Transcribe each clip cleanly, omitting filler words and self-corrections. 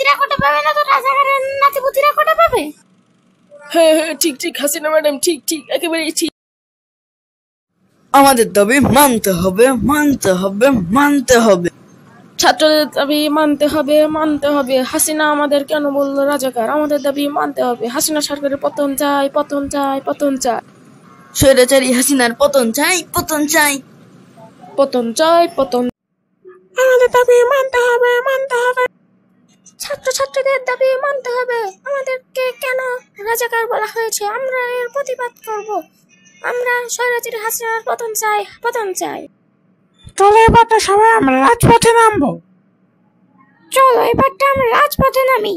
নাতিপুতিরা কোটা পাবে না, তো রাজাকারের নাতিপুতিরা কোটা পাবে? হ্যাঁ হ্যাঁ, ঠিক ঠিক হাসিনা ম্যাডাম, ঠিক ঠিক, একেবারেই ঠিক। আমাদের দাবি মানতে হবে, মানতে হবে, মানতে হবে। ছাত্রদের দাবি মানতে হবে, মানতে হবে। হাসিনা আমাদের কেন বললো রাজাকার? আমাদের দাবি মানতে হবে। হাসিনা সরকারের পতন চাই, পতন চাই, পতন চাই। স্বৈরাচারী হাসিনার পতন চাই, পতন চাই, পতন চাই, পতন। আমাদের দাবি মানতে হবে, মানতে হবে। ছাত্রছাত্রীদের দাবি মানতে হবে। আমাদেরকে কেন রাজাকার বলা হয়েছে? আমরা এর প্রতিবাদ করব। আমরা স্বৈরাচারী হাসিনার পতন চাই, পতন চাই। চলো এবারটা সবাই আমরা রাজপথে নামবো। চলো এবারটা আমরা রাজপথে নামি।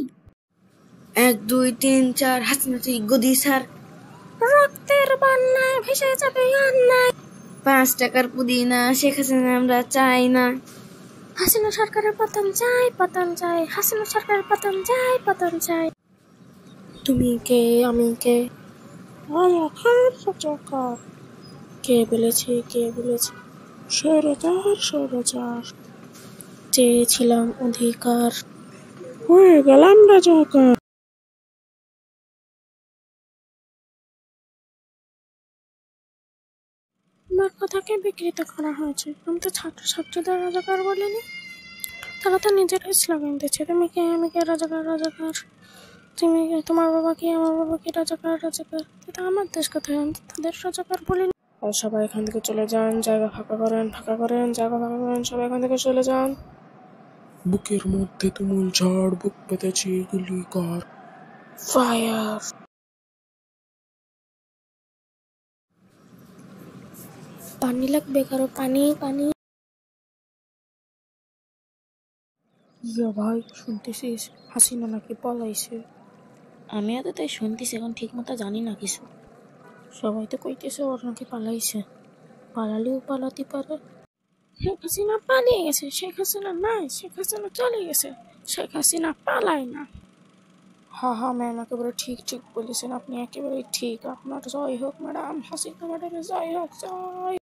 1 2 3 4 হাসিনা তুই গদি স্যার। রক্তের বন্যায় ভেসে যাবে অন্যায়। 5 টাকার পুদিনা শেখ হাসিনা আমরা চাই না। হাসিনা সরকারের পতন চাই, পতন চাই। হাসিনা সরকারের পতন চাই, পতন চাই। তুমি কে, আমি কে? রাজাকার। কে বলেছে, কে বলেছে? স্বৈরাচার, স্বৈরাচার। চেয়েছিলাম অধিকার, হয়ে গেলাম রাজাকার। আমার কথাকে বিকৃত করা হয়েছে। আমি তো ছাত্রছাত্রীদের রাজাকার বলিনি। তারা তো নিজেরাই স্লোগান দিচ্ছে, তুমি কে, আমি কে, রাজাকার, রাজাকার। তুমি কে, তোমার বাবা কি, আমার বাবা কি, রাজাকার, রাজাকার। এটা আমার দেশ কোথায়? আমি তাদের রাজাকার বলিনি। আর সবাই এখান থেকে চলে যান, জায়গা ফাঁকা করেন, ফাঁকা করেন, জায়গা ফাঁকা করেন, সবাই এখান থেকে চলে যান। বুকের মধ্যে তুমুল ঝড়, বুক পেতেছি গুলি কর, ফায়ার। পানি লাগবে কারো? পানি, পানি। ইয়া ভাই, শুনতেছিস হাসিনা নাকি পলাইছে? আমিও তো তাই শুনতেছি, এখন ঠিক মতো জানি না কিছু। সবাই তো কইতেছে ওর নাকি পালাইছে। পালালেও পালাতে পারে। শেখ হাসিনা পালিয়ে গেছে। শেখ হাসিনা নাই, শেখ হাসিনা চলে গেছে। শেখ হাসিনা পালায় না। হ্যাঁ হ্যাঁ ম্যাম, একেবারে ঠিক ঠিক বলেছেন আপনি, একেবারে ঠিক। আপনার জয় হোক ম্যাডাম, হাসিনা ম্যাডামের জয় হোক, জয়।